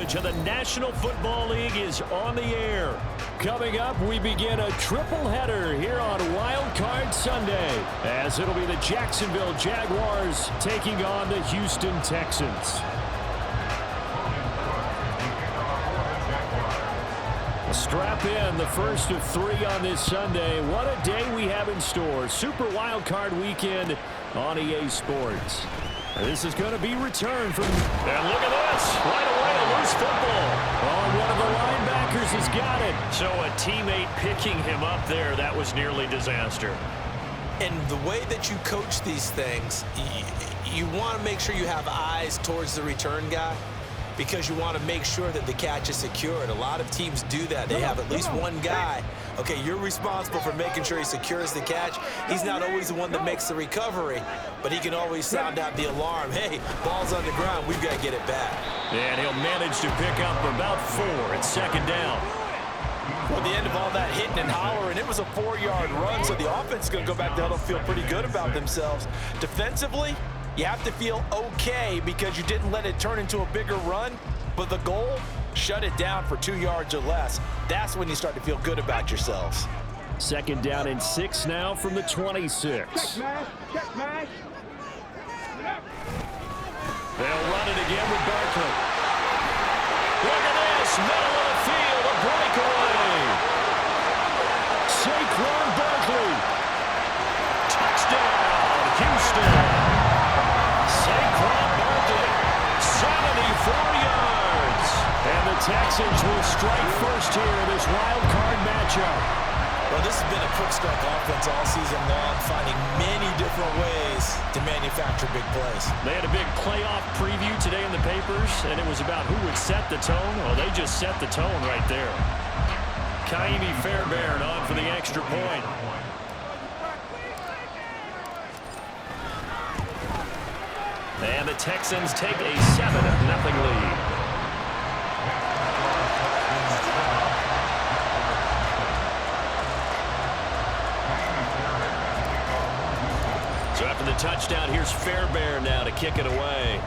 coverage of the National Football League is on the air. Coming up, we begin a triple-header here on Wild Card Sunday, as it'll be the Jacksonville Jaguars taking on the Houston Texans. Strap in, the first of 3 on this Sunday. What a day we have in store. Super Wild Card Weekend on EA Sports. This is going to be returned from... And look at this. Right away, a loose football. Oh, one of the linebackers has got it. So a teammate picking him up there, that was nearly disaster. And the way that you coach these things, you want to make sure you have eyes towards the return guy, because you want to make sure that the catch is secured. A lot of teams do that. They have at least one guy. Okay, you're responsible for making sure he secures the catch. He's not always the one that makes the recovery, but he can always sound out the alarm. Hey, ball's on the ground. We've got to get it back. And he'll manage to pick up about 4 at second down. Well, the end of all that hitting and hollering, it was a 4-yard run, so the offense is going to go back down and feel pretty good about themselves. Defensively, you have to feel okay because you didn't let it turn into a bigger run, but the goal, shut it down for 2 yards or less. That's when you start to feel good about yourselves. Second down and 6 now from the 26. Check match. They'll run it again with Barkley. Look at this, middle of the field, a breakaway. Saquon Barkley. Touchdown, Houston. Saquon Barkley, 74 yards. And the Texans will strike first here in this wild card matchup. Well, this has been a quick strike offense all season long, finding many different ways to manufacture big plays. They had a big playoff preview today in the papers, and it was about who would set the tone. Well, they just set the tone right there. Kaimi Fairbairn on for the extra point. And the Texans take a 7-0 lead. So after the touchdown, here's Fairbairn now to kick it away.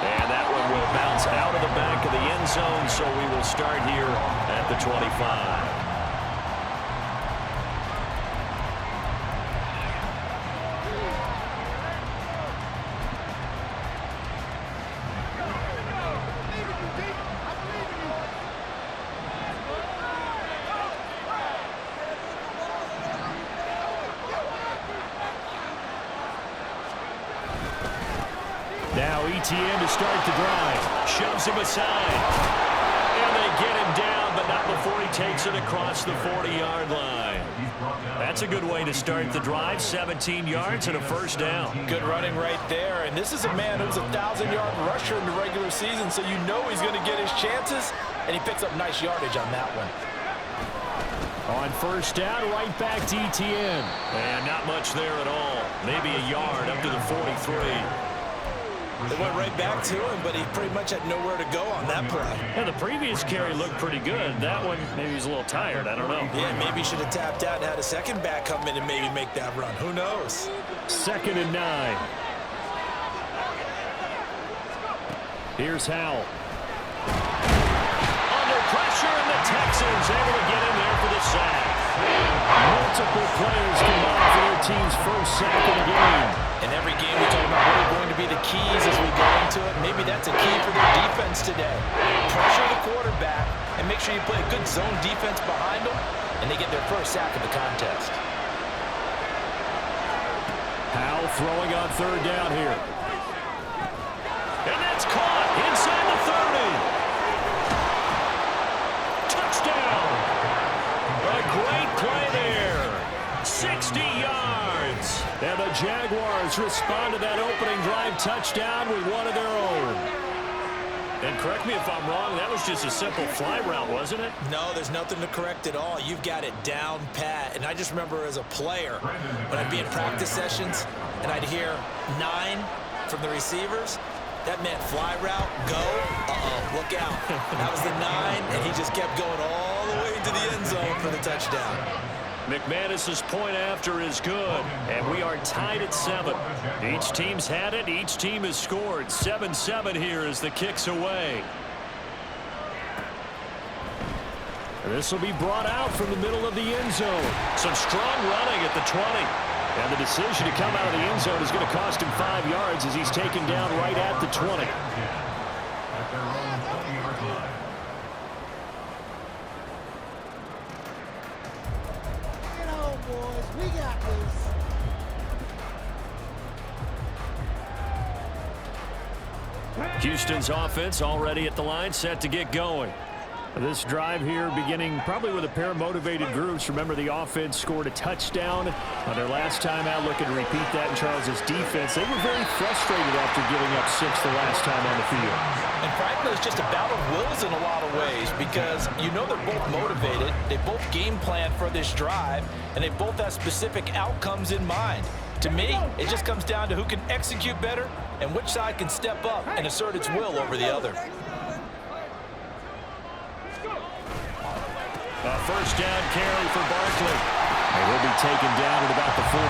And that one will bounce out of the back of the end zone, so we will start here at the 25. Now ETN to start the drive. Shoves him aside. And they get him down, but not before he takes it across the 40-yard line. That's a good way to start the drive. 17 yards and a first down. Good running right there. And this is a man who's a 1,000-yard rusher in the regular season, so you know he's going to get his chances, and he picks up nice yardage on that one. On first down, right back to ETN. And not much there at all. Maybe a yard up to the 43. They went right back to him, but he pretty much had nowhere to go on that play. Yeah, the previous carry looked pretty good. That one, maybe he's a little tired. I don't know. Yeah, maybe he should have tapped out and had a second back come in and maybe make that run. Who knows? 2nd and 9. Here's Howell. Under pressure, and the Texans able to get in there for the sack. Multiple players combined for their team's first sack of the game. In every game, we talk about what are going to be the keys as we go into it. Maybe that's a key for their defense today. Pressure the quarterback and make sure you play a good zone defense behind them, and they get their first sack of the contest. Howell throwing on 3rd down here. And that's caught inside the 30. Touchdown. A great play there. 60 yards. And the Jaguars respond to that opening drive touchdown with one of their own. And correct me if I'm wrong, that was just a simple fly route, wasn't it? No, there's nothing to correct at all. You've got it down pat. And I just remember as a player, when I'd be in practice sessions and I'd hear 9 from the receivers, that meant fly route, go, look out. That was the 9, and he just kept going all the way into the end zone for the touchdown. McManus's point after is good, and we are tied at 7. Each team's had it. Each team has scored. 7-7 here as the kick's away. And this will be brought out from the middle of the end zone. Some strong running at the 20. And the decision to come out of the end zone is going to cost him 5 yards as he's taken down right at the 20. We got this. Houston's offense already at the line, set to get going. This drive here beginning probably with a pair of motivated groups. Remember, the offense scored a touchdown on their last time out. Looking to repeat that in Charles's defense. They were very frustrated after giving up 6 the last time on the field. And frankly, it's just a battle of wills in a lot of ways because you know they're both motivated. They both game plan for this drive, and they both have specific outcomes in mind. To me, it just comes down to who can execute better and which side can step up and assert its will over the other. A first down carry for Barkley. And he'll be taken down at about the 45.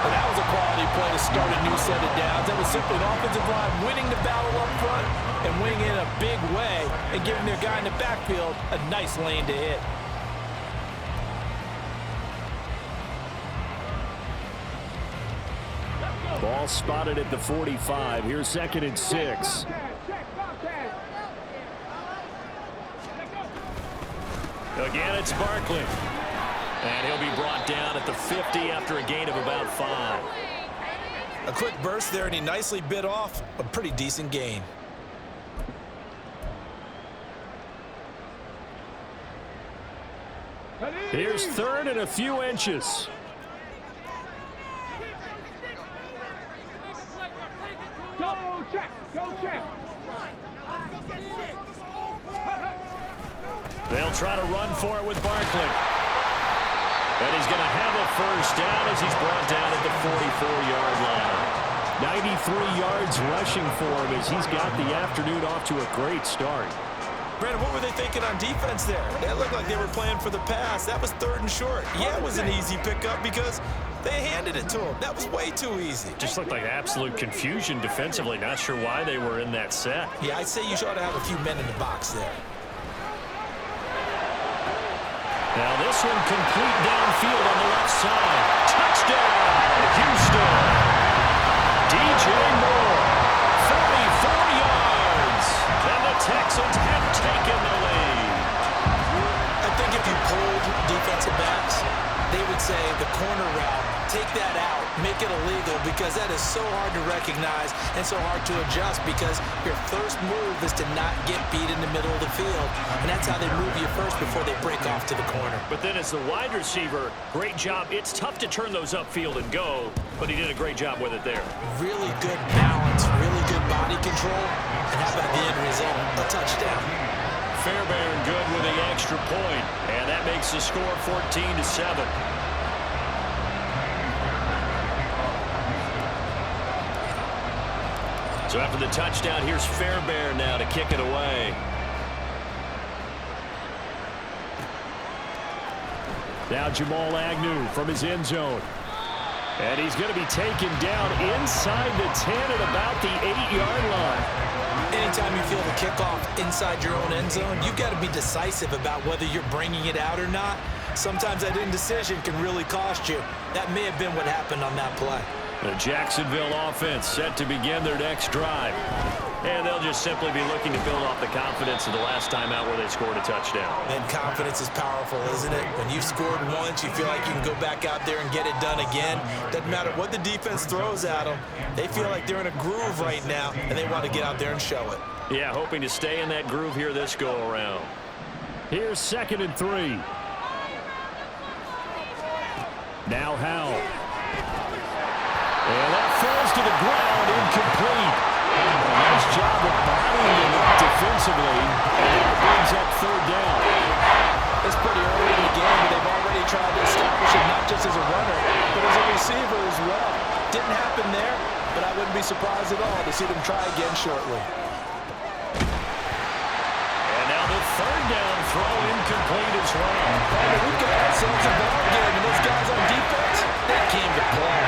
Well, that was a quality play to start a new set of downs. That was simply an offensive line winning the battle up front and winning in a big way and giving their guy in the backfield a nice lane to hit. Ball spotted at the 45. Here's 2nd and 6. Again, it's Barkley. And he'll be brought down at the 50 after a gain of about 5. A quick burst there, and he nicely bit off a pretty decent gain. Here's 3rd and a few inches. Go check! Go check! They'll try to run for it with Barkley. And he's going to have a first down as he's brought down at the 44-yard line. 93 yards rushing for him as he's got the afternoon off to a great start. Brandon, what were they thinking on defense there? That looked like they were playing for the pass. That was 3rd and short. Yeah, it was an easy pickup because they handed it to him. That was way too easy. Just looked like absolute confusion defensively. Not sure why they were in that set. Yeah, I'd say you ought to have a few men in the box there. Now this one complete downfield on the left side. Touchdown, Houston. DJ Moore, 44 yards. And the Texans have taken the lead. I think if you polled defensive backs, they would say the corner route, take that out, make it illegal, because that is so hard to recognize and so hard to adjust because your first move is to not get beat in the middle of the field. And that's how they move you first before they break off to the corner. But then as the wide receiver, great job. It's tough to turn those upfield and go, but he did a great job with it there. Really good balance, really good body control, and how about the end result? A touchdown. Fairbairn good with the extra point, and that makes the score 14-7. So after the touchdown, here's Fairbairn now to kick it away. Now Jamal Agnew from his end zone. And he's going to be taken down inside the 10 at about the 8-yard line. Anytime you feel the kickoff inside your own end zone, you've got to be decisive about whether you're bringing it out or not. Sometimes that indecision can really cost you. That may have been what happened on that play. The Jacksonville offense set to begin their next drive. And they'll just simply be looking to build off the confidence of the last time out where they scored a touchdown. And confidence is powerful, isn't it? When you've scored once, you feel like you can go back out there and get it done again. Doesn't matter what the defense throws at them. They feel like they're in a groove right now, and they want to get out there and show it. Yeah, hoping to stay in that groove here this go-around. Here's 2nd and 3. Now Howell. And that falls to the ground, incomplete. Nice job of bodying him defensively. And that brings up 3rd down. It's pretty early in the game, but they've already tried to establish it not just as a runner, but as a receiver as well. Didn't happen there, but I wouldn't be surprised at all to see them try again shortly. And now the 3rd down throw incomplete as well. And we could add themselves a ball game, and those guys on defense, they came to play.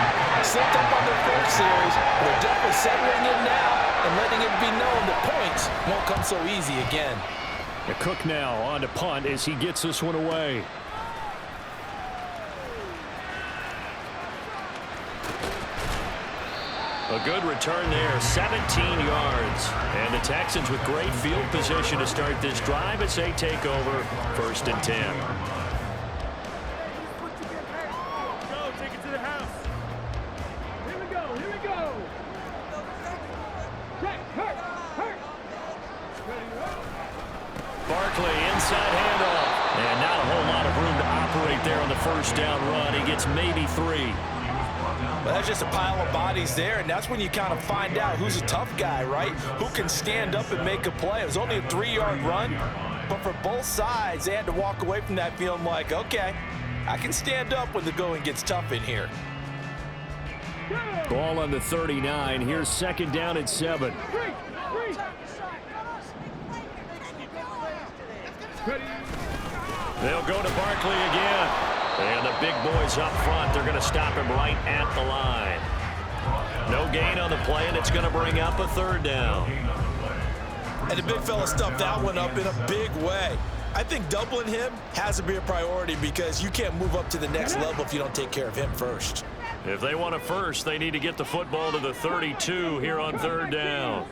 Slipped up on their first series. They're definitely settling in now and letting it be known that points won't come so easy again. The Cook now on to punt as he gets this one away. A good return there, 17 yards. And the Texans with great field position to start this drive as they take over 1st and 10. Go, take it to the house. Here we go, here we go. Check, hurt. Barkley inside handoff. And not a whole lot of room to operate there on the first down run. He gets maybe 3. Well, that's just a pile of bodies there, and that's when you kind of find out who's a tough guy, right? Who can stand up and make a play. It was only a 3-yard run, but for both sides, they had to walk away from that feeling like, okay, I can stand up when the going gets tough in here. Ball on the 39. Here's 2nd down and 7. They'll go to Barkley again. And the big boys up front, they're going to stop him right at the line. No gain on the play, and it's going to bring up a 3rd down. And the big fella stuffed that one up in a big way. I think doubling him has to be a priority because you can't move up to the next level if you don't take care of him first. If they want a first, they need to get the football to the 32 here on 3rd down.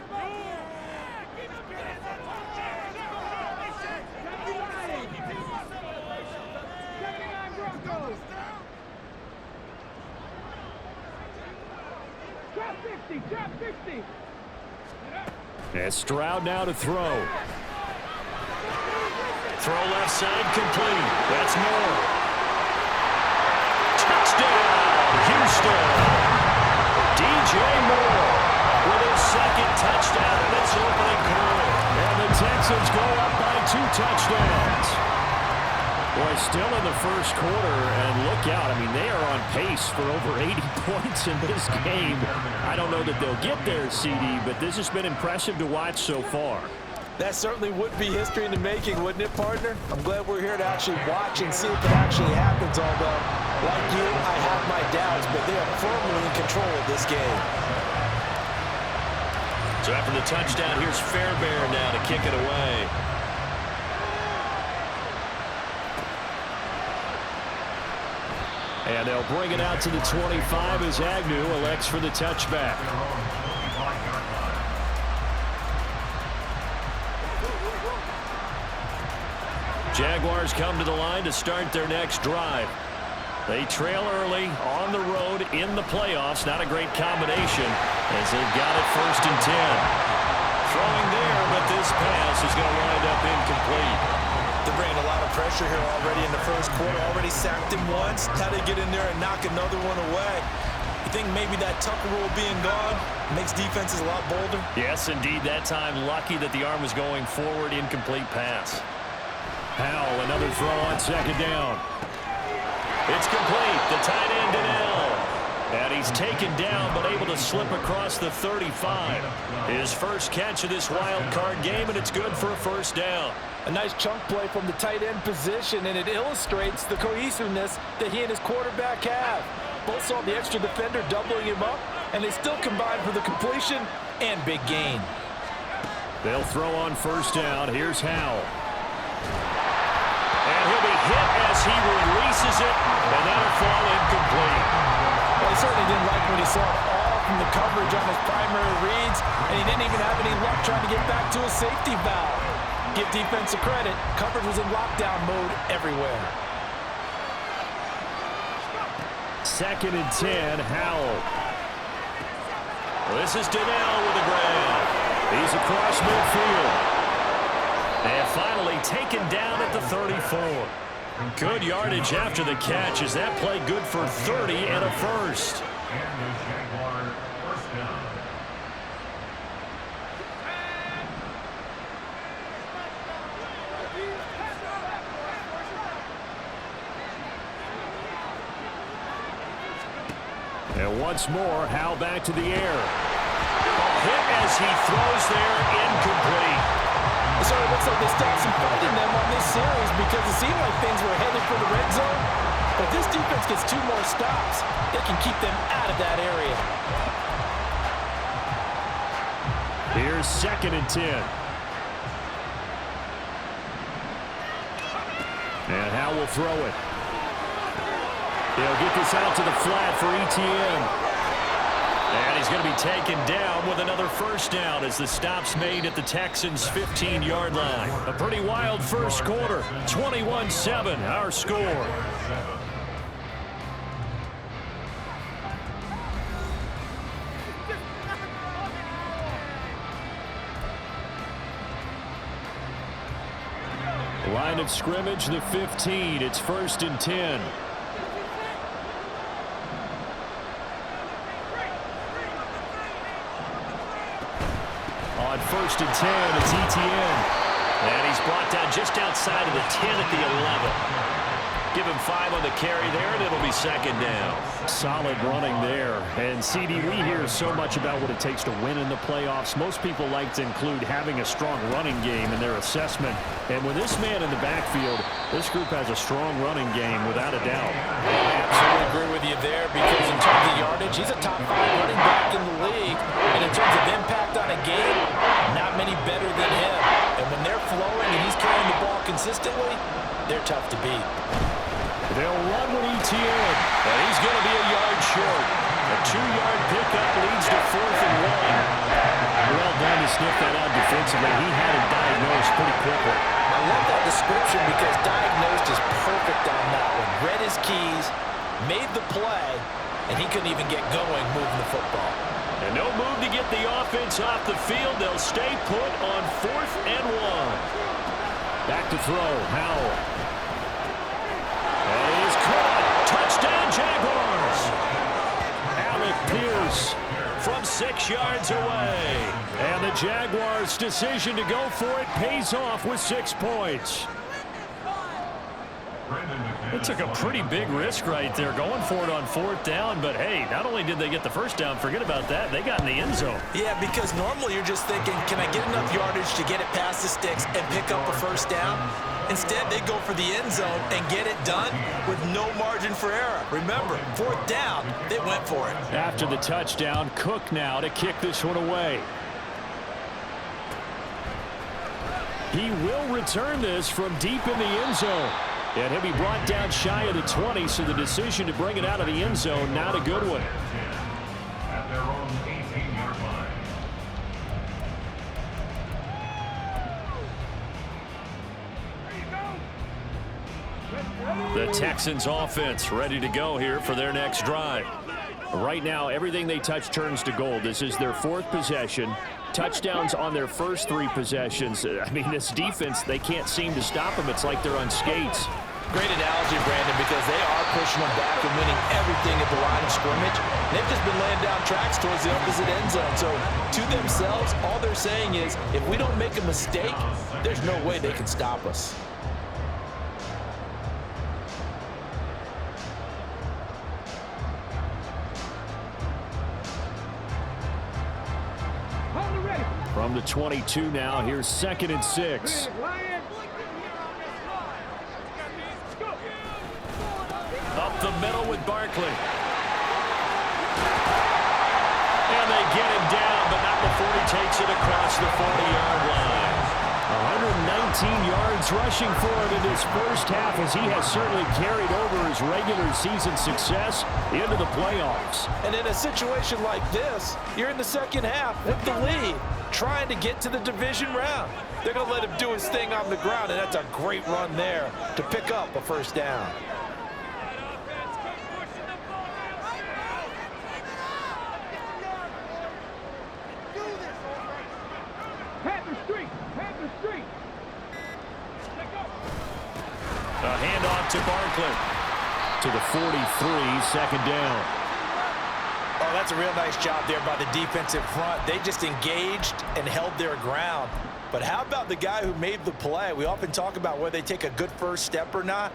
Drop 50. And Stroud now to throw. Throw left side complete. That's Moore. Touchdown, Houston. DJ Moore with his 2nd touchdown in this opening quarter. And the Texans go up by 2 touchdowns. Boy, still in the first quarter, and look out. I mean, they are on pace for over 80 points in this game. I don't know that they'll get there, CD, but this has been impressive to watch so far. That certainly would be history in the making, wouldn't it, partner? I'm glad we're here to actually watch and see if it actually happens, although, like you, I have my doubts, but they are firmly in control of this game. So after the touchdown, here's Fairbairn now to kick it away. And they'll bring it out to the 25 as Agnew elects for the touchback. Jaguars come to the line to start their next drive. They trail early on the road in the playoffs. Not a great combination as they've got it 1st and 10. Throwing there, but this pass is going to wind up incomplete. They're bringing a lot of pressure here already in the first quarter. Already sacked him once. How they get in there and knock another one away? You think maybe that Tucker rule being gone makes defenses a lot bolder? Yes, indeed. That time, lucky that the arm was going forward. Incomplete pass. Howell, another throw on 2nd down. It's complete. The tight end Donnell. And he's taken down, but able to slip across the 35. His first catch of this wild card game, and it's good for a 1st down. A nice chunk play from the tight end position, and it illustrates the cohesiveness that he and his quarterback have. Both saw the extra defender doubling him up, and they still combined for the completion and big gain. They'll throw on 1st down. Here's Howell. And he'll be hit as he releases it, and that'll fall incomplete. Well, he certainly didn't like what he saw all from the coverage on his primary reads, and he didn't even have any luck trying to get back to a safety valve. Give defense a credit. Coverage was in lockdown mode everywhere. 2nd and 10, Howell. Well, this is Donnell with the grab. He's across midfield. And finally taken down at the 34. Good yardage after the catch. Is that play good for 30 and a 1st? And once more, Howell back to the air. Hit as he throws there, incomplete. So it looks like they still have some fight in them on this series because it seemed like things were headed for the red zone. But this defense gets 2 more stops. They can keep them out of that area. Here's 2nd and 10. And Howe will throw it. He'll get this out to the flat for ETN. And he's going to be taken down with another first down as the stop's made at the Texans' 15-yard line. A pretty wild first quarter. 21-7, our score. Line of scrimmage, the 15. It's 1st and 10. On 1st and 10, it's ETN. And he's brought down just outside of the 10 at the 11. Give him 5 on the carry there, and it'll be 2nd down. Solid running there. And, CD, we hear so much about what it takes to win in the playoffs. Most people like to include having a strong running game in their assessment. And with this man in the backfield, this group has a strong running game without a doubt. I absolutely agree with you there because in terms of yardage, he's a top 5 running back in the league. And in terms of impact on a game, not many better than him. And when they're flowing and he's carrying the ball consistently, they're tough to beat. They'll run with ETN, and he's going to be a yard short. A 2-yard pickup leads to 4th and 1. Well done to sniff that out defensively. He had it diagnosed pretty quickly. I love that description because diagnosed is perfect on that one. Read his keys, made the play, and he couldn't even get going moving the football. And no move to get the offense off the field. They'll stay put on 4th and 1. Back to throw, Howell. And he is caught. Touchdown, Jaguars. Alec Pierce from 6 yards away. And the Jaguars' decision to go for it pays off with 6 points. They took a pretty big risk right there going for it on 4th down. But, hey, not only did they get the first down, forget about that, they got in the end zone. Yeah, because normally you're just thinking, can I get enough yardage to get it past the sticks and pick up a first down? Instead, they go for the end zone and get it done with no margin for error. Remember, 4th down, they went for it. After the touchdown, Cook now to kick this one away. He will return this from deep in the end zone. And he'll be brought down shy of the 20, so the decision to bring it out of the end zone, not a good one. At their own 18-yard line. The Texans offense ready to go here for their next drive. Right now, everything they touch turns to gold. This is their 4th possession. Touchdowns on their first 3 possessions. I mean, this defense, they can't seem to stop them. It's like they're on skates. Great analogy, Brandon, because they are pushing them back and winning everything at the line of scrimmage. They've just been laying down tracks towards the opposite end zone. So to themselves, all they're saying is, if we don't make a mistake, there's no way they can stop us. From the 22 now, here's 2nd and 6. Up the middle with Barkley. And they get him down, but not before he takes it across the 40-yard line. 119 yards rushing for him in his first half, as he has certainly carried over his regular season success into the playoffs. And in a situation like this, you're in the second half with the lead, trying to get to the division round. They're going to let him do his thing on the ground, and that's a great run there to pick up a first down. A handoff to Barkley. To the 43, 2nd down. Oh, that's a real nice job there by the defensive front. They just engaged and held their ground. But how about the guy who made the play? We often talk about whether they take a good first step or not.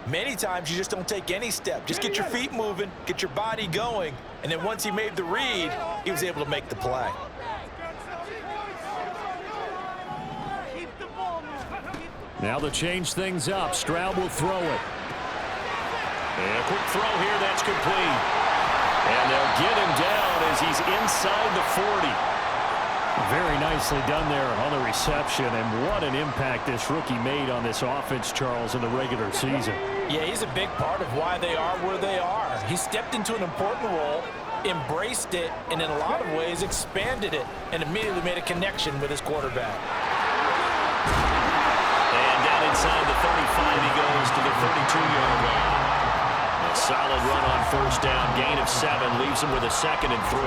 Many times you just don't take any step. Just get your feet moving, get your body going, and then once he made the read, he was able to make the play. Keep the Now they'll change things up. Stroud will throw it. And a quick throw here. That's complete. And they'll get him down as he's inside the 40. Very nicely done there on the reception. And what an impact this rookie made on this offense, Charles, in the regular season. Yeah, he's a big part of why they are where they are. He stepped into an important role, embraced it, and in a lot of ways expanded it, and immediately made a connection with his quarterback. And down inside the 35, he goes to the 32-yard line. A solid run on first down, gain of 7, leaves him with a 2nd and 3.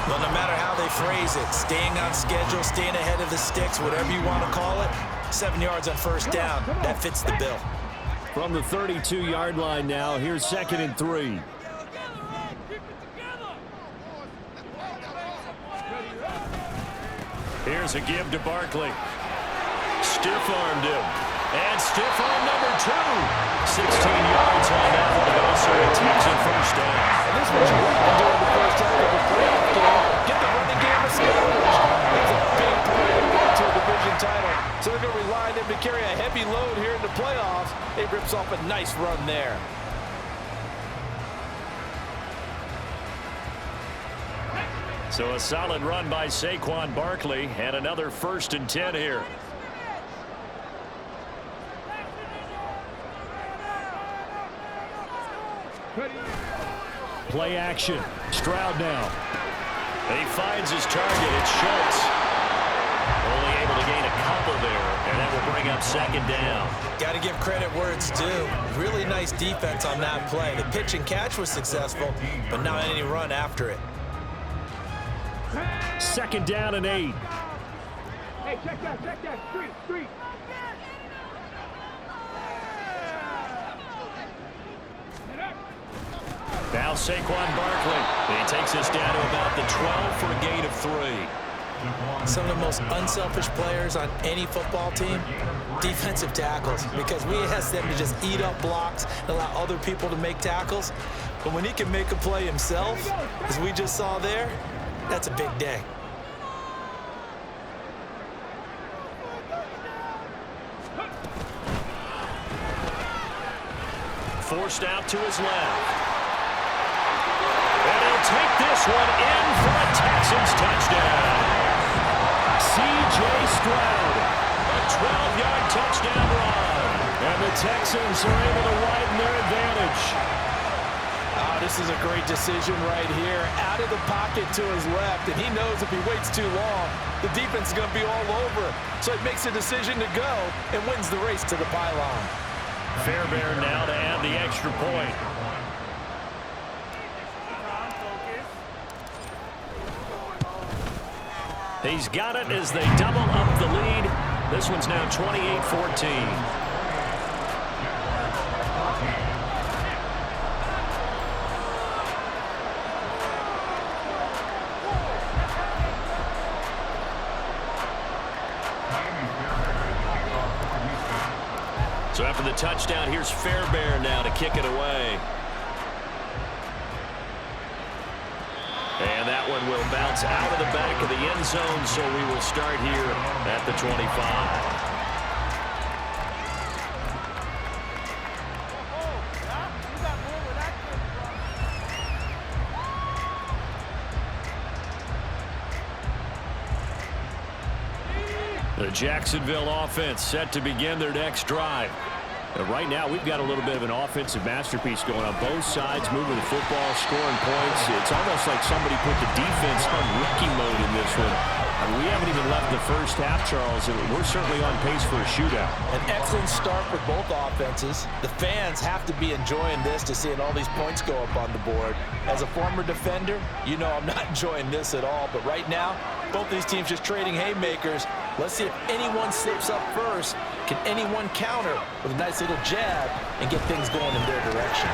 Well, no matter how they phrase it, staying on schedule, staying ahead of the sticks, whatever you want to call it, 7 yards on first down, that fits the bill. From the 32-yard line now, here's 2nd and 3. Here's a give to Barkley. Stiff-armed him. And stiff-arm number 2. 16 yards on that one, but also a Texan first down. And this is what you want to do in the first half of a playoff game. Get the running game established. It's a big play to a division title. So they're going to rely on him to carry a heavy load here in the playoffs. He rips off a nice run there. So a solid run by Saquon Barkley, and another 1st and 10 here. Play action. Stroud now. He finds his target. It's Schultz. Only able to gain a couple there, and that will bring up 2nd down. Got to give credit where it's due. Really nice defense on that play. The pitch and catch was successful, but not any run after it. 2nd down and 8. Hey, check that. Street. Now Saquon Barkley. He takes us down to about the 12 for a gain of 3. Some of the most unselfish players on any football team, defensive tackles, because we ask them to just eat up blocks and allow other people to make tackles. But when he can make a play himself, as we just saw there, that's a big day. Forced out to his left. And he'll take this one in for a Texans touchdown. C.J. Stroud, a 12-yard touchdown run. And the Texans are able to widen their advantage. This is a great decision right here. Out of the pocket to his left, and he knows if he waits too long, the defense is going to be all over. So he makes a decision to go and wins the race to the pylon. Fairbairn now to add the extra point. He's got it as they double up the lead. This one's now 28-14. So after the touchdown, here's Fairbairn now to kick it away. And that one will bounce out of the back of the end zone, so we will start here at the 25. The Jacksonville offense set to begin their next drive. Right now, we've got a little bit of an offensive masterpiece going on both sides, moving the football, scoring points. It's almost like somebody put the defense on rookie mode in this one. We haven't even left the first half, Charles, and we're certainly on pace for a shootout. An excellent start for both offenses. The fans have to be enjoying this to seeing all these points go up on the board. As a former defender, you know I'm not enjoying this at all. But right now, both these teams just trading haymakers. Let's see if anyone slips up first. Can anyone counter with a nice little jab and get things going in their direction?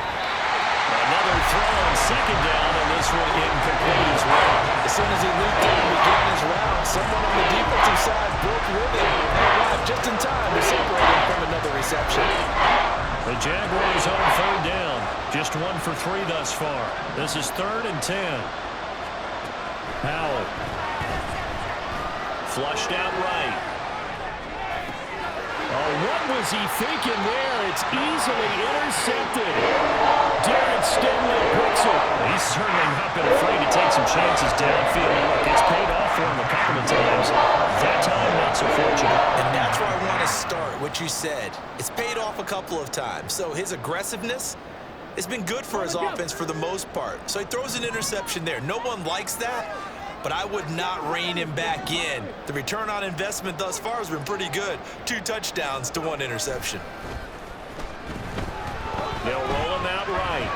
Another throw on second down, and this one incomplete as well. As soon as he leaped in and began his round, someone on the defensive side broke with him and arrived just in time to separate him from another reception. The Jaguars on third down. Just 1 for 3 thus far. This is 3rd and 10. Powell. Flushed out right. What was he thinking there? It's easily intercepted. Darren Stanley picks it. He's certainly not been afraid to take some chances downfield. Look, it's paid off for him a couple of times. That time, not so fortunate. And that's where I want to start, what you said. It's paid off a couple of times. So his aggressiveness has been good for his offense for the most part. So he throws an interception there. No one likes that, but I would not rein him back in. The return on investment thus far has been pretty good. 2 touchdowns to 1 interception. They'll roll him out right.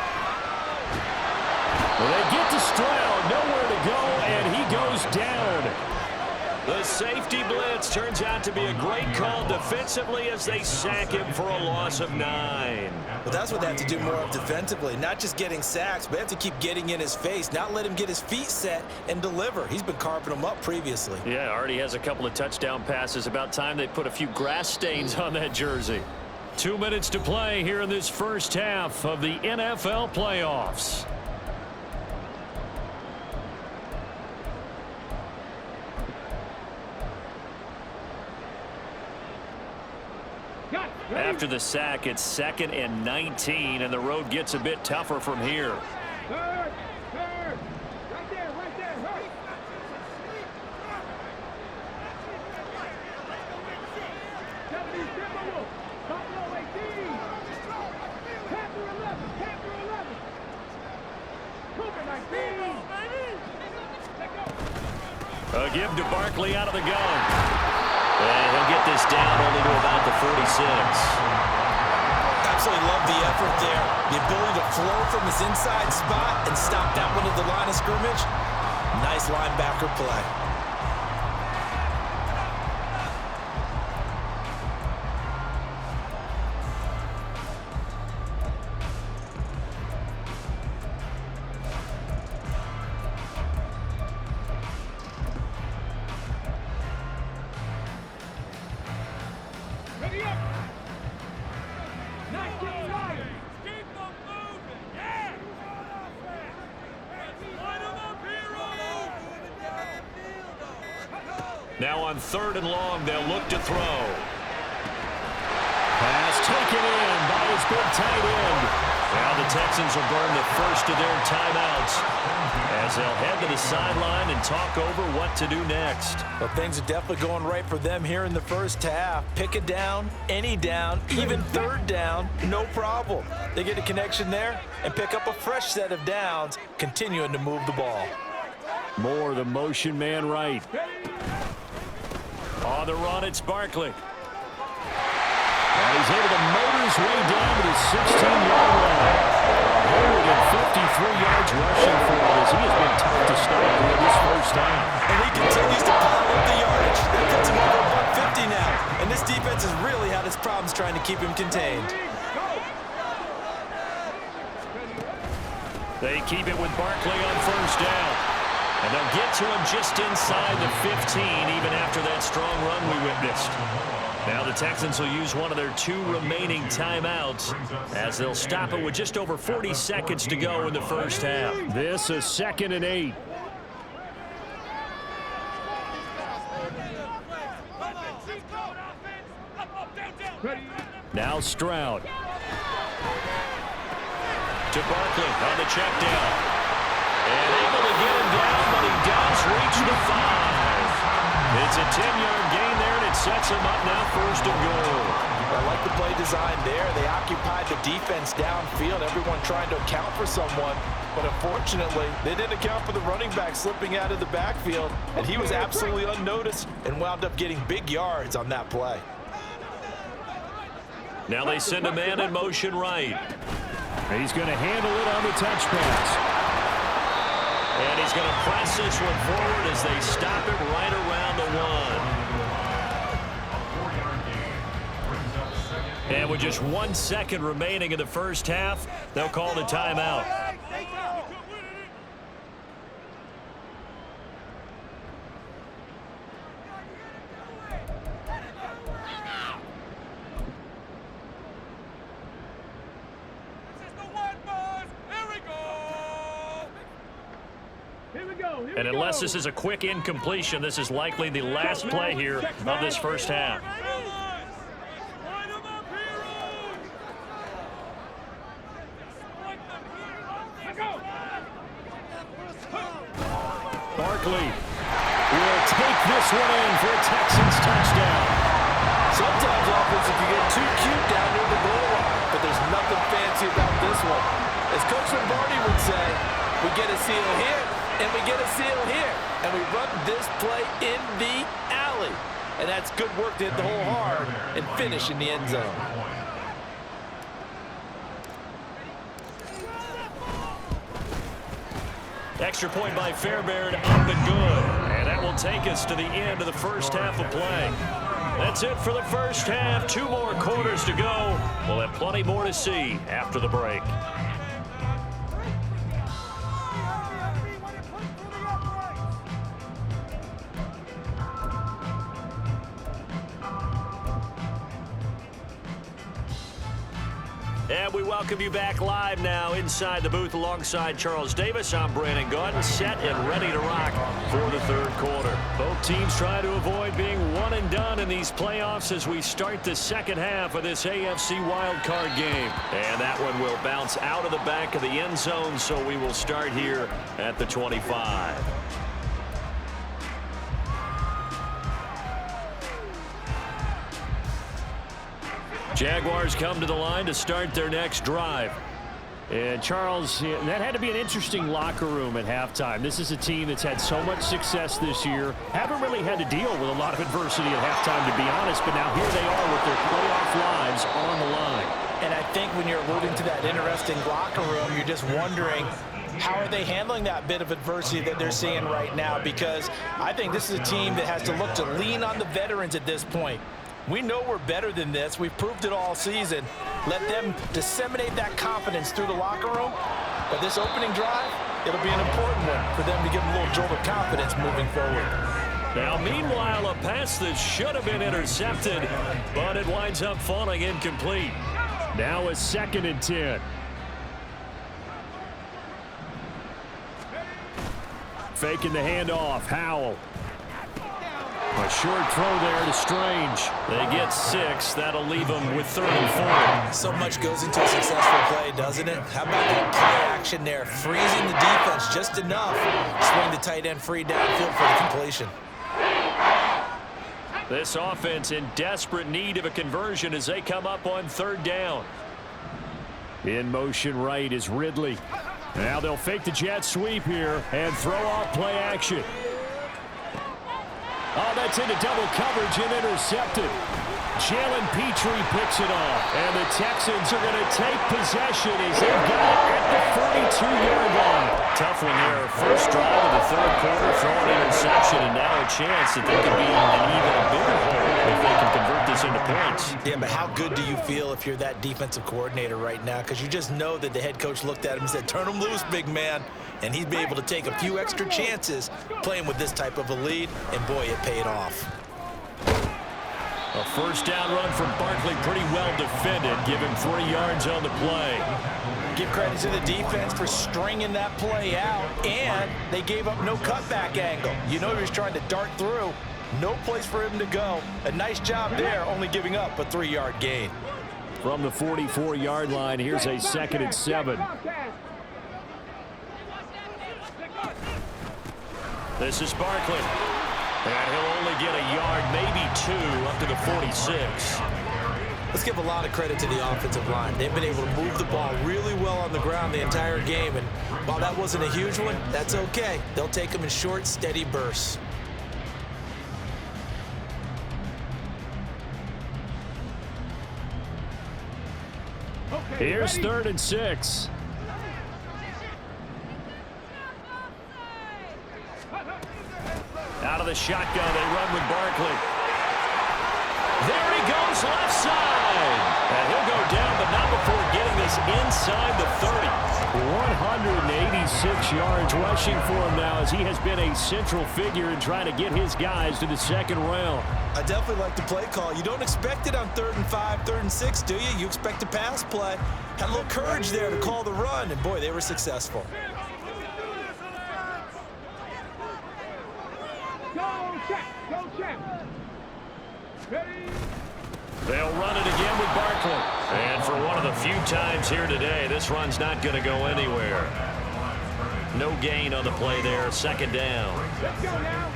Well, they get to Stroud, nowhere to go, and he goes down. The safety blitz turns out to be a great call defensively as they sack him for a loss of 9. Well, that's what they have to do more of defensively. Not just getting sacks, but they have to keep getting in his face, not let him get his feet set and deliver. He's been carving them up previously. Yeah, already has a couple of touchdown passes. About time they put a few grass stains on that jersey. 2 minutes to play here in this first half of the NFL playoffs. After the sack, it's 2nd and 19, and the road gets a bit tougher from here. Third. Right there. Hurry. A give to Barkley out of the gun. And he'll get this down only to about the 46. Absolutely love the effort there. The ability to flow from his inside spot and stop that one at the line of scrimmage. Nice linebacker play. Now on 3rd and long, they'll look to throw. Pass taken in by his big tight end. Now the Texans will burn the first of their timeouts as they'll head to the sideline and talk over what to do next. Well, things are definitely going right for them here in the first half. Pick a down, any down, even 3rd down, no problem. They get a connection there and pick up a fresh set of downs, continuing to move the ball. More the motion man right. On the run, it's Barkley. And he's able to motor his way down to the 16-yard line. 153 yards rushing for him as he has been tough to stop in this first half. And he continues to pile up the yardage. That puts him over 150 now. And this defense has really had its problems trying to keep him contained. They keep it with Barkley on 1st down. And they'll get to him just inside the 15, even after that strong run we witnessed. Now the Texans will use one of their 2 remaining timeouts as they'll stop it with just over 40 seconds to go in the first half. This is 2nd and 8. Now Stroud. To Barkley on the check down. And able to get him down, but he does reach the 5. It's a 10-yard gain there, and it sets him up now 1st and goal. I like the play design there. They occupied the defense downfield, everyone trying to account for someone. But unfortunately, they didn't account for the running back slipping out of the backfield, and he was absolutely unnoticed and wound up getting big yards on that play. Now they send a man in motion right. He's going to handle it on the touch pass. And he's going to press this one forward as they stop it right around the 1. And with just 1 second remaining in the first half, they'll call the timeout. And unless this is a quick incompletion, this is likely the last play here of this first half. in for a Texans touchdown. Sometimes offenses can get too cute down near the goal line, but there's nothing fancy about this one. As Coach Lombardi would say, we get a seal here, and we get a seal here, and we run this play in the alley. And that's good work to hit the hole hard and finish in the end zone. Extra point by Fairbairn up and good. And that will take us to the end of the first half of play. That's it for the first half. 2 more quarters to go. We'll have plenty more to see after the break. And we welcome you back live now inside the booth alongside Charles Davis. I'm Brandon Gaudin, set and ready to rock for the third quarter. Both teams try to avoid being one and done in these playoffs as we start the second half of this AFC wildcard game. And that one will bounce out of the back of the end zone, so we will start here at the 25. Jaguars come to the line to start their next drive. And Charles, that had to be an interesting locker room at halftime. This is a team that's had so much success this year. Haven't really had to deal with a lot of adversity at halftime, to be honest, but now here they are with their playoff lives on the line. And I think when you're alluding to that interesting locker room, you're just wondering, how are they handling that bit of adversity that they're seeing right now? Because I think this is a team that has to look to lean on the veterans at this point. We know we're better than this. We've proved it all season. Let them disseminate that confidence through the locker room. But this opening drive, it'll be an important one for them to give them a little jolt of confidence moving forward. Now, meanwhile, a pass that should have been intercepted, but it winds up falling incomplete. Now a 2nd and 10. Faking the handoff, Howell. A short throw there to Strange. They get 6. That'll leave them with 3rd and 4. So much goes into a successful play, doesn't it? How about that play action there? Freezing the defense just enough. Swing the tight end free downfield for the completion. This offense in desperate need of a conversion as they come up on 3rd down. In motion right is Ridley. Now they'll fake the jet sweep here and throw off play action. Oh, that's into double coverage and intercepted. Jalen Petrie picks it off. And the Texans are going to take possession as they've got it at the 42-yard line. Tough one there. First drive of the third quarter, throwing an interception, and now a chance that they could be an even bigger hole if they can convert this into points. Yeah, but how good do you feel if you're that defensive coordinator right now? Because you just know that the head coach looked at him and said, turn him loose, big man. And he'd be able to take a few extra chances playing with this type of a lead, and boy, it paid off. A first down run from Barkley, pretty well defended. Give him 3 yards on the play. Give credit to the defense for stringing that play out, and they gave up no cutback angle. You know he was trying to dart through. No place for him to go. A nice job there, only giving up a 3-yard gain. From the 44-yard line, here's a 2nd and 7. This is Barkley. And he'll only get a yard, maybe 2, up to the 46. Let's give a lot of credit to the offensive line. They've been able to move the ball really well on the ground the entire game. And while that wasn't a huge one, that's okay. They'll take them in short, steady bursts. Here's 3rd and 6. Out of the shotgun, they run with Barkley. There he goes, left side. And he'll go down, but not before getting this inside the 30. 186 yards rushing for him now as he has been a central figure in trying to get his guys to the 2nd round. I definitely like the play call. You don't expect it on 3rd and 5, 3rd and 6, do you? You expect a pass play. Had a little courage there to call the run, and boy, they were successful. They'll run it again with Barkley. And for one of the few times here today, this run's not going to go anywhere. No gain on the play there, 2nd down. Let's go now.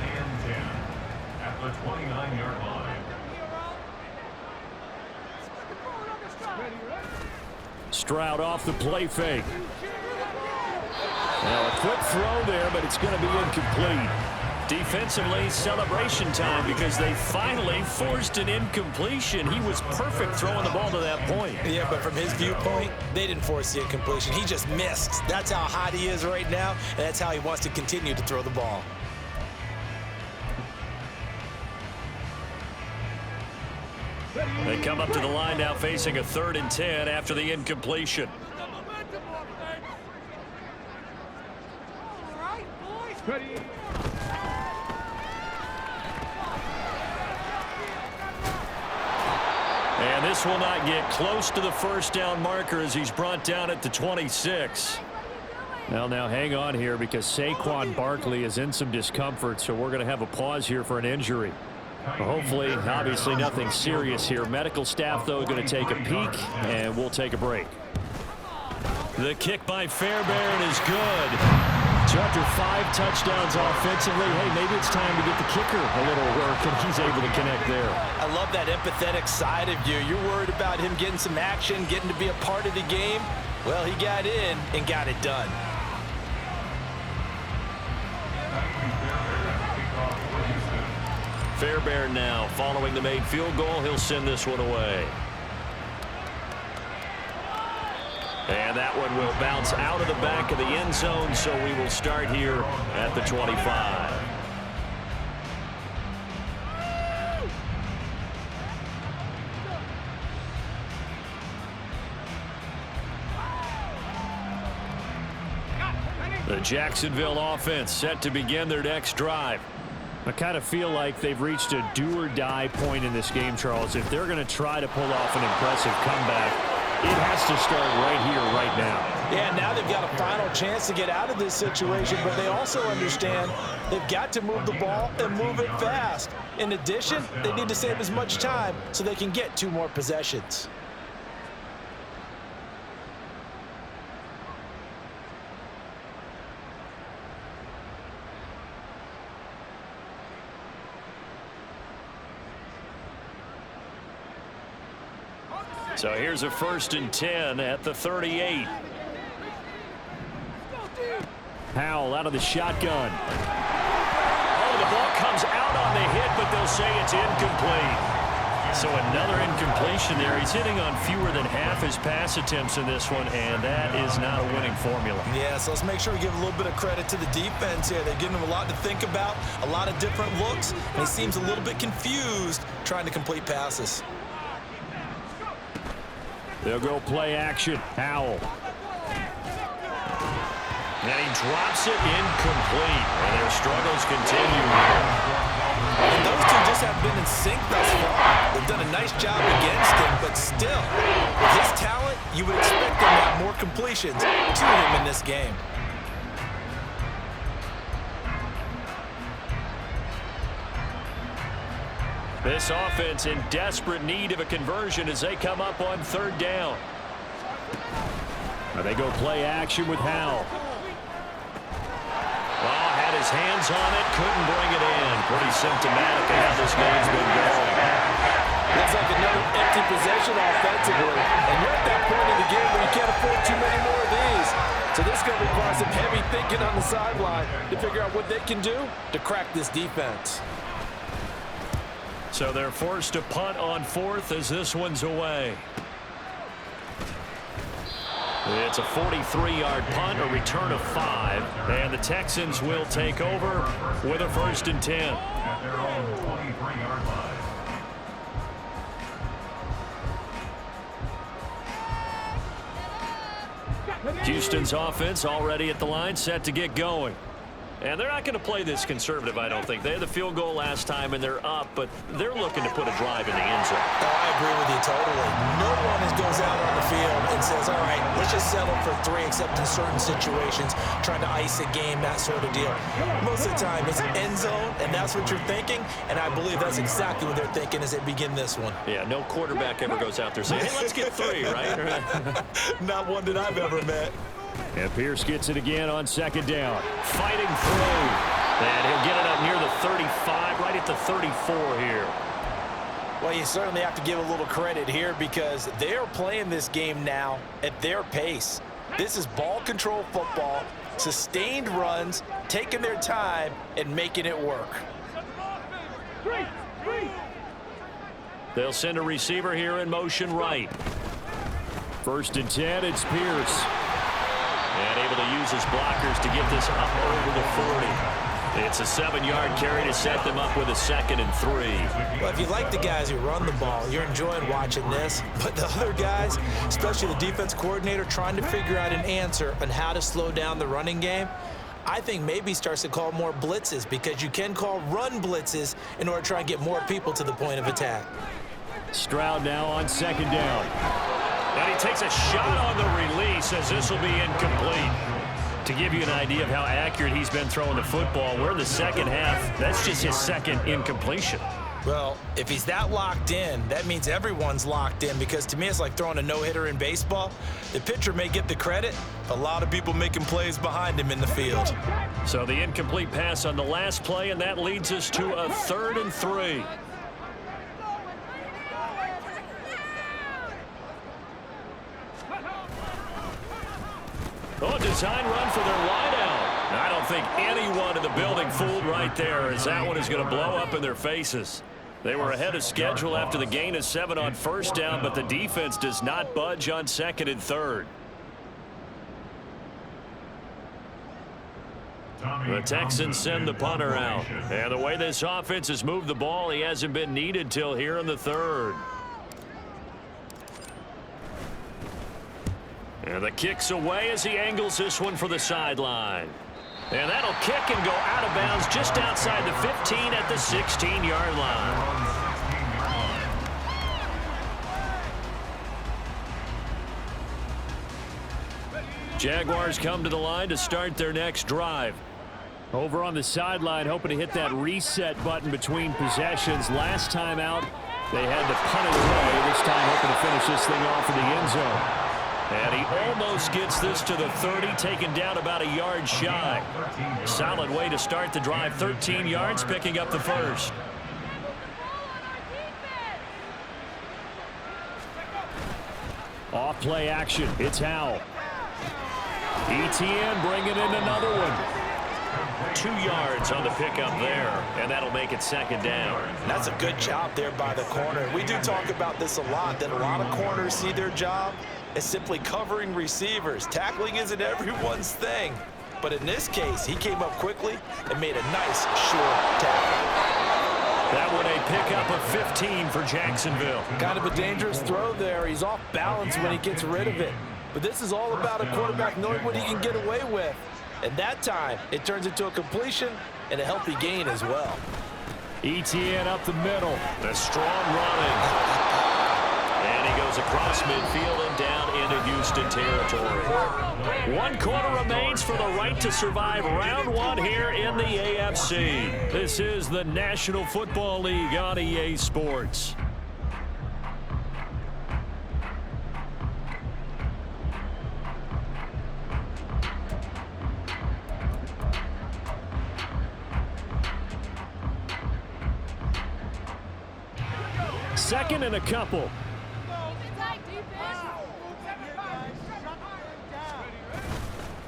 the 29-yard line. Stroud off the play fake. Now a quick throw there, but it's going to be incomplete. Defensively, celebration time because they finally forced an incompletion. He was perfect throwing the ball to that point. Yeah, but from his viewpoint, they didn't force the incompletion. He just missed. That's how hot he is right now, and that's how he wants to continue to throw the ball. They come up to the line now facing a 3rd and 10 after the incompletion. And this will not get close to the first down marker as he's brought down at the 26. Well, now hang on here because Saquon Barkley is in some discomfort, so we're going to have a pause here for an injury. Hopefully, obviously nothing serious here. Medical staff, though, going to take a peek, and we'll take a break. The kick by Fairbairn is good. So after 5 touchdowns offensively, hey, maybe it's time to get the kicker a little work, and he's able to connect there. I love that empathetic side of you. You're worried about him getting some action, getting to be a part of the game. Well, he got in and got it done. Fairbairn now following the made field goal. He'll send this one away. And that one will bounce out of the back of the end zone, so we will start here at the 25. The Jacksonville offense set to begin their next drive. I kind of feel like they've reached a do-or-die point in this game, Charles. If they're going to try to pull off an impressive comeback, it has to start right here, right now. Yeah, now they've got a final chance to get out of this situation, but they also understand they've got to move the ball and move it fast. In addition, they need to save as much time so they can get 2 more possessions. So here's a 1st and 10 at the 38. Howell out of the shotgun. Oh, the ball comes out on the hit, but they'll say it's incomplete. So another incompletion there. He's hitting on fewer than half his pass attempts in this one, and that is not a winning formula. Yeah, so let's make sure we give a little bit of credit to the defense here. They're giving him a lot to think about, a lot of different looks, and he seems a little bit confused trying to complete passes. They'll go play action. Howell. And he drops it incomplete. And their struggles continue. And those two just haven't been in sync thus far. They've done a nice job against him, but still, with his talent, you would expect him to have more completions to him in this game. This offense in desperate need of a conversion as they come up on 3rd down. Now they go play action with Howell. Well, had his hands on it, couldn't bring it in. Pretty symptomatic of how this game's been going. Looks like another empty possession offensively. And you're at that point in the game where you can't afford too many more of these. So this is going to require some heavy thinking on the sideline to figure out what they can do to crack this defense. So they're forced to punt on 4th as this one's away. It's a 43-yard punt, a return of 5, and the Texans will take over with a 1st and 10. At their own 23-yard line. Houston's offense already at the line, set to get going. And they're not going to play this conservative, I don't think. They had the field goal last time, and they're up, but they're looking to put a drive in the end zone. Oh, I agree with you totally. No one goes out on the field and says, all right, let's just settle for 3, except in certain situations, trying to ice a game, that sort of deal. Most of the time, it's end zone, and that's what you're thinking, and I believe that's exactly what they're thinking as they begin this one. Yeah, no quarterback ever goes out there saying, hey, let's get 3, right? Not one that I've ever met. And Pierce gets it again on 2nd down. Fighting through. And he'll get it up near the 35, right at the 34 here. Well, you certainly have to give a little credit here because they're playing this game now at their pace. This is ball control football, sustained runs, taking their time and making it work. They'll send a receiver here in motion right. 1st and 10, it's Pierce. And able to use his blockers to get this up over the 40. It's a 7-yard carry to set them up with a 2nd and 3. Well, if you like the guys who run the ball, you're enjoying watching this. But the other guys, especially the defense coordinator, trying to figure out an answer on how to slow down the running game, I think maybe starts to call more blitzes because you can call run blitzes in order to try and get more people to the point of attack. Stroud now on 2nd down. And he takes a shot on the release as this will be incomplete. To give you an idea of how accurate he's been throwing the football, we're in the second half. That's just his 2nd incompletion. Well, if he's that locked in, that means everyone's locked in because to me it's like throwing a no-hitter in baseball. The pitcher may get the credit, but a lot of people making plays behind him in the field. So the incomplete pass on the last play, and that leads us to a 3rd and 3. Oh, design run for their wideout. I don't think anyone in the building fooled right there as that one is going to blow up in their faces. They were ahead of schedule after the gain of 7 on 1st down, but the defense does not budge on 2nd and 3rd. The Texans send the punter out. And the way this offense has moved the ball, he hasn't been needed till here in the 3rd. And the kick's away as he angles this one for the sideline. And that'll kick and go out of bounds just outside the 15 at the 16-yard line. Jaguars come to the line to start their next drive. Over on the sideline, hoping to hit that reset button between possessions. Last time out, they had to punt it away. This time hoping to finish this thing off in the end zone. And he almost gets this to the 30, taken down about a yard shy. Solid way to start the drive. 13 yards, picking up the 1st. Off play action. It's Howell. ETN bringing in another one. 2 yards on the pickup there, and that'll make it 2nd down. That's a good job there by the corner. We do talk about this a lot, that a lot of corners see their job as simply covering receivers. Tackling isn't everyone's thing. But in this case, he came up quickly and made a nice, short tackle. That one a pickup of 15 for Jacksonville. Kind of a dangerous throw there. He's off balance when he gets rid of it. But this is all about a quarterback knowing what he can get away with. And that time, it turns into a completion and a healthy gain as well. ETN up the middle. The strong running. And he goes across midfield and down into Houston territory. 1 quarter remains for the right to survive round 1 here in the AFC. This is the National Football League on EA Sports. Second and a couple.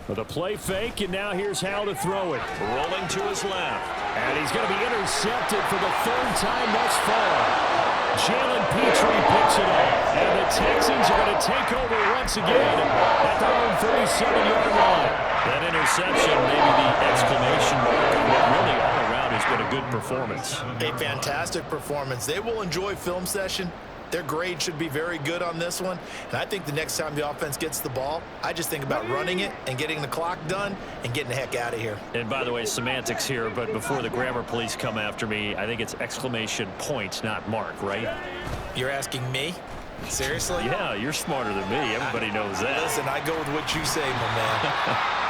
With a play fake, and now here's Howell to throw it. Rolling to his left. And he's going to be intercepted for the 3rd time thus far. Jalen Petrie picks it up. And the Texans are going to take over once again at their own 37-yard line. That interception, maybe the exclamation mark, but really all around has been a good performance. A fantastic performance. They will enjoy film session. Their grade should be very good on this one. And I think the next time the offense gets the ball, I just think about running it and getting the clock done and getting the heck out of here. And by the way, semantics here, but before the grammar police come after me, I think it's exclamation point, not mark, right? You're asking me? Seriously? Yeah, you're smarter than me. Everybody knows that. Listen, I go with what you say, my man.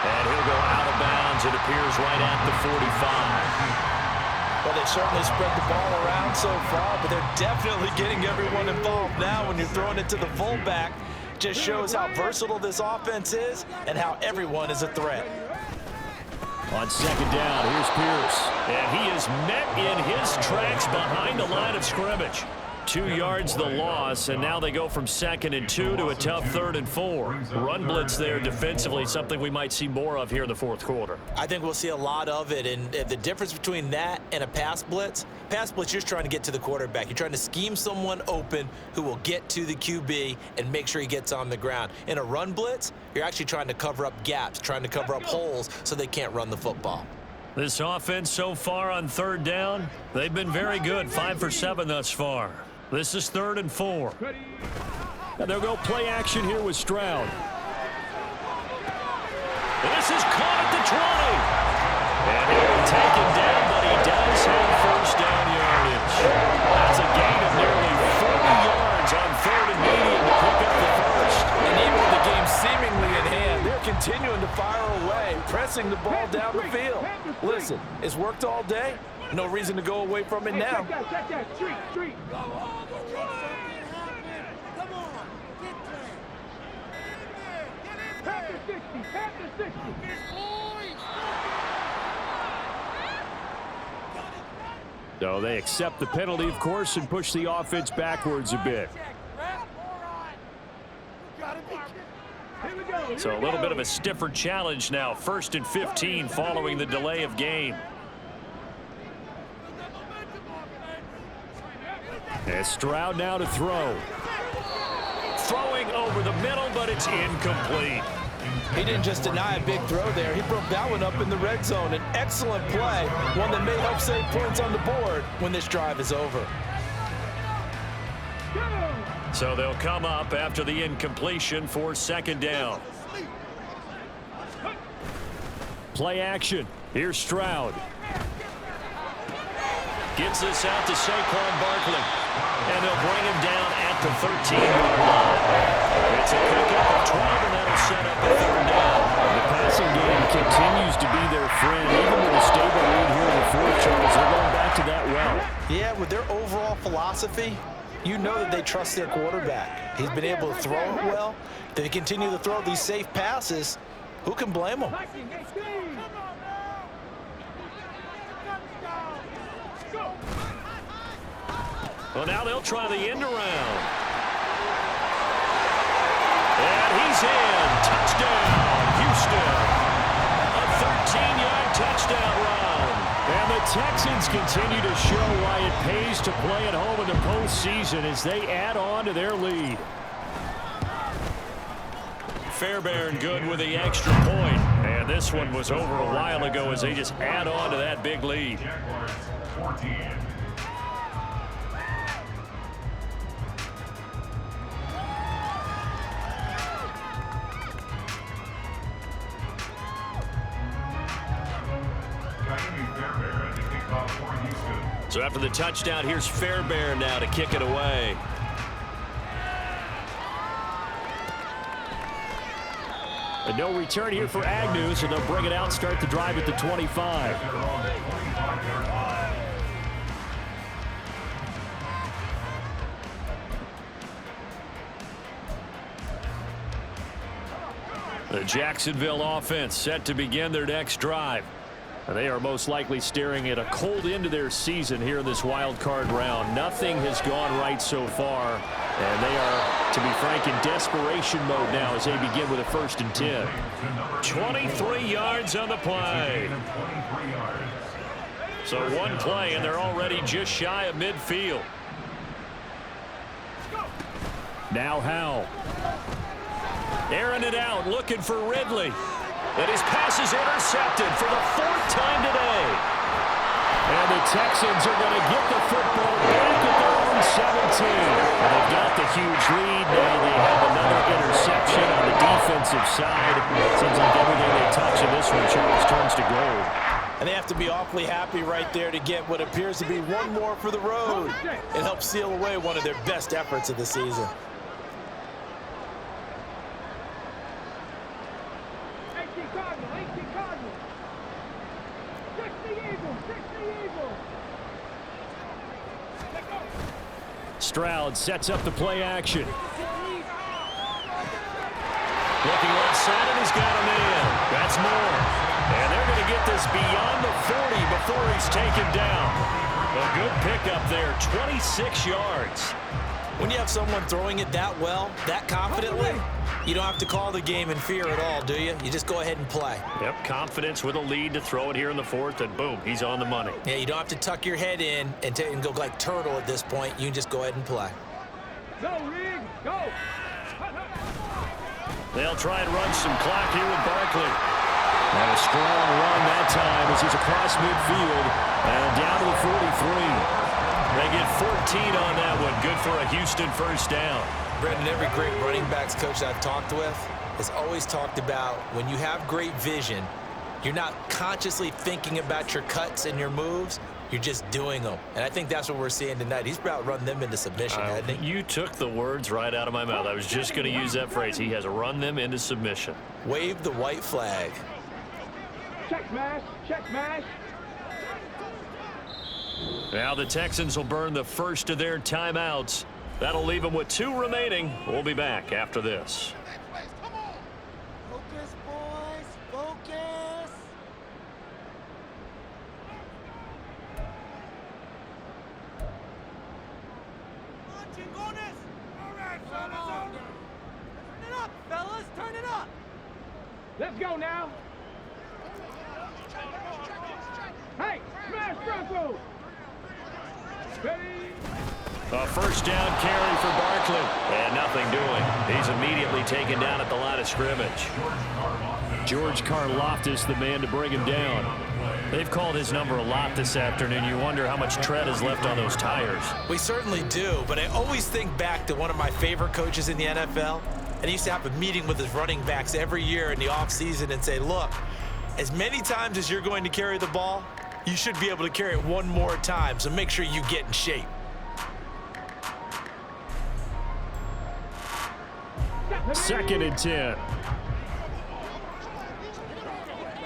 And he'll go out of bounds. It appears right at the 45. Well, they certainly spread the ball around so far, but they're definitely getting everyone involved now when you're throwing it to the fullback. Just shows how versatile this offense is and how everyone is a threat. On second down, here's Pierce. And he is met in his tracks behind the line of scrimmage. 2 yards the loss, and now they go from 2nd and 2 to a tough 3rd and 4. Run blitz there defensively, something we might see more of here in the 4th quarter. I think we'll see a lot of it, and the difference between that and a pass blitz, you're just trying to get to the quarterback. You're trying to scheme someone open who will get to the QB and make sure he gets on the ground. In a run blitz, you're actually trying to cover up gaps, trying to cover up holes so they can't run the football. This offense so far on 3rd down, they've been very good, 5 for 7 thus far. This is 3rd and 4. And they'll go play action here with Stroud. This is caught at the 20. And he'll be taken down, but he does have first down yardage. That's a gain of nearly 40 yards on 3rd and medium to pick up the first. And even with the game seemingly in hand, they're continuing to fire away, pressing the ball down the field. Listen, it's worked all day. No reason to go away from it now. So they accept the penalty, of course, and push the offense backwards a bit. So a little bit of a stiffer challenge now. 1st and 15 following the delay of game. And Stroud now to throw. Throwing over the middle, but it's incomplete. He didn't just deny a big throw there. He broke that one up in the red zone. An excellent play, one that may help save points on the board when this drive is over. So they'll come up after the incompletion for 2nd down. Play action. Here's Stroud. Gets this out to Saquon Barkley. And they'll bring him down at the 13-yard line. It's a pickup of 12, and that'll set up a 3rd down. The passing game continues to be their friend. Even with a stable lead here in the 4th, Charles, they're going back to that well. Yeah, with their overall philosophy, you know that they trust their quarterback. He's been able to throw it well. They continue to throw these safe passes. Who can blame them? Well, now they'll try the end around. And he's in. Touchdown, Houston. A 13-yard touchdown run. And the Texans continue to show why it pays to play at home in the postseason as they add on to their lead. Fairbairn good with the extra point. And this one was over a while ago as they just add on to that big lead. Jaguars 14. So after the touchdown, here's Fairbairn now to kick it away. And no return here for Agnew, so they'll bring it out, start the drive at the 25. The Jacksonville offense set to begin their next drive. They are most likely staring at a cold end to their season here in this wild card round. Nothing has gone right so far, and they are, to be frank, in desperation mode now as they begin with a 1st and 10. 23 yards on the play. So one play, and they're already just shy of midfield. Now Howell. Airing it out, looking for Ridley. And his pass is intercepted for the 4th time today. And the Texans are going to get the football back at their own 17. And they've got the huge lead. Now they have another interception on the defensive side. Seems like everything they touch in this one, Charles, turns to gold. And they have to be awfully happy right there to get what appears to be one more for the road. It helps seal away one of their best efforts of the season. Stroud sets up the play action. Looking left side, and he's got a man. That's more. And they're going to get Loftus beyond the 40 before he's taken down. A good pickup there, 26 yards. When you have someone throwing it that well, that confidently, you don't have to call the game in fear at all, do you? You just go ahead and play. Yep, confidence with a lead to throw it here in the fourth, and boom, he's on the money. Yeah, you don't have to tuck your head in and go like turtle at this point. You can just go ahead and play. Go, Reed, go. They'll try and run some clock here with Barkley. And a strong run that time as he's across midfield and down to the 43. They get 14 on that one. Good for a Houston first down. Brendan, every great running backs coach I've talked with has always talked about when you have great vision, you're not consciously thinking about your cuts and your moves. You're just doing them. And I think that's what we're seeing tonight. He's about run them into submission, hasn't he? You took the words right out of my mouth. I was just going to use that phrase. He has run them into submission. Wave the white flag. Check smash, check smash. Now the Texans will burn the first of their timeouts. That'll leave them with 2 remaining. We'll be back after this. Focus, boys. Focus. All right, fellas. Turn it up, fellas. Turn it up. Let's go now. Hey, smash Bronco. Ready? A first down carry for Barkley. And nothing doing. He's immediately taken down at the line of scrimmage. George Karlaftis, the man to bring him down. They've called his number a lot this afternoon. You wonder how much tread is left on those tires. We certainly do, but I always think back to one of my favorite coaches in the NFL. And he used to have a meeting with his running backs every year in the offseason and say, look, as many times as you're going to carry the ball, you should be able to carry it one more time, so make sure you get in shape. Second and 10.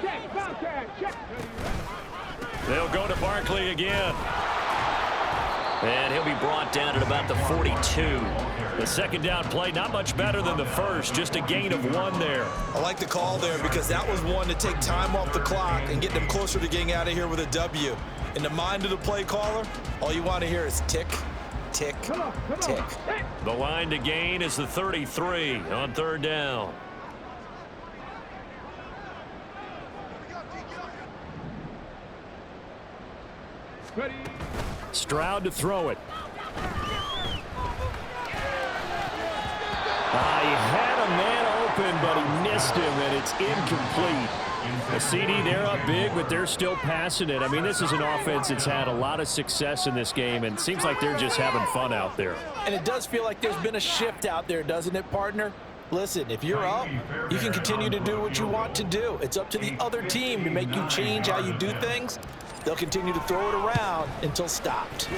Check, Bobcat, check. They'll go to Barkley again. And he'll be brought down at about the 42. The second down play, not much better than the first, just a gain of 1 there. I like the call there because that was one to take time off the clock and get them closer to getting out of here with a W. In the mind of the play caller, all you want to hear is tick, tick, tick. The line to gain is the 33 on third down. Ready? Stroud to throw it. He had a man open, but he missed him, and it's incomplete. The CD, they're up big, but they're still passing it. I mean, this is an offense that's had a lot of success in this game, and it seems like they're just having fun out there. And it does feel like there's been a shift out there, doesn't it, partner? Listen, if you're up, you can continue to do what you want to do. It's up to the other team to make you change how you do things. They'll continue to throw it around until stopped.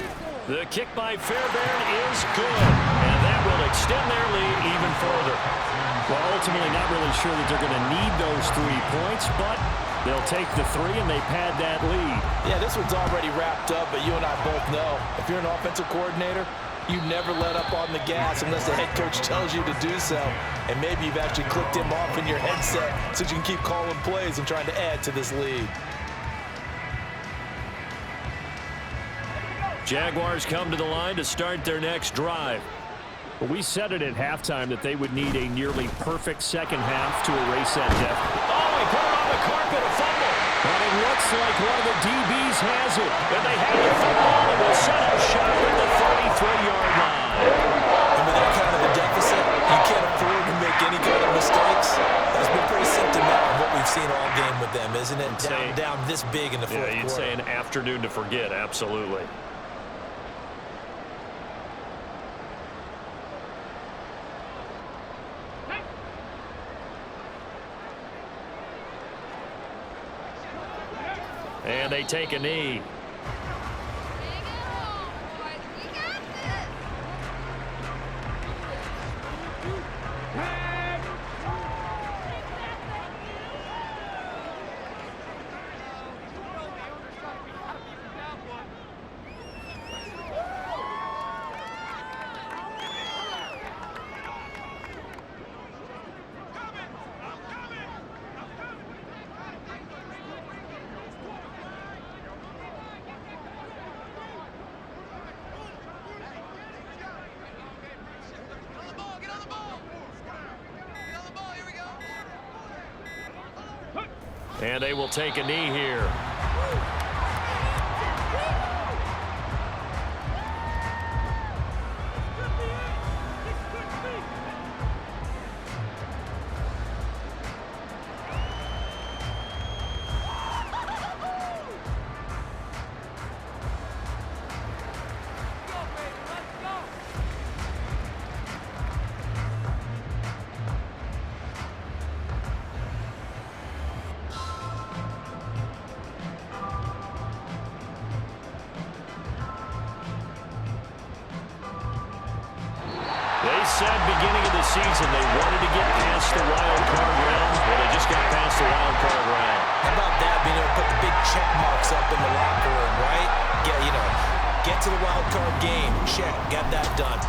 The kick by Fairbairn is good, and that will extend their lead even further. Well, ultimately not really sure that they're going to need those 3 points, but they'll take the 3 and they pad that lead. Yeah, this one's already wrapped up, but you and I both know if you're an offensive coordinator, you never let up on the gas unless the head coach tells you to do so. And maybe you've actually clicked him off in your headset so you can keep calling plays and trying to add to this lead. Jaguars come to the line to start their next drive. But we said it at halftime that they would need a nearly perfect second half to erase that deficit. Oh, he put it on the carpet, a fumble. But it looks like one of the DBs has it. And they have the football and will set up shop at the 33-yard line. And with that kind of a deficit, you can't afford to make any kind of mistakes. That's been pretty symptomatic of what we've seen all game with them, isn't it? Down this big in the fourth Yeah, you'd quarter. say an afternoon to forget, absolutely. And they take a knee. And they will take a knee here. They said beginning of the season they wanted to get past the wild card round. Well, they just got past the wild card round. How about that, being able to put the big check marks up in the locker room, right? Get to the wild card game. Check. Got that done.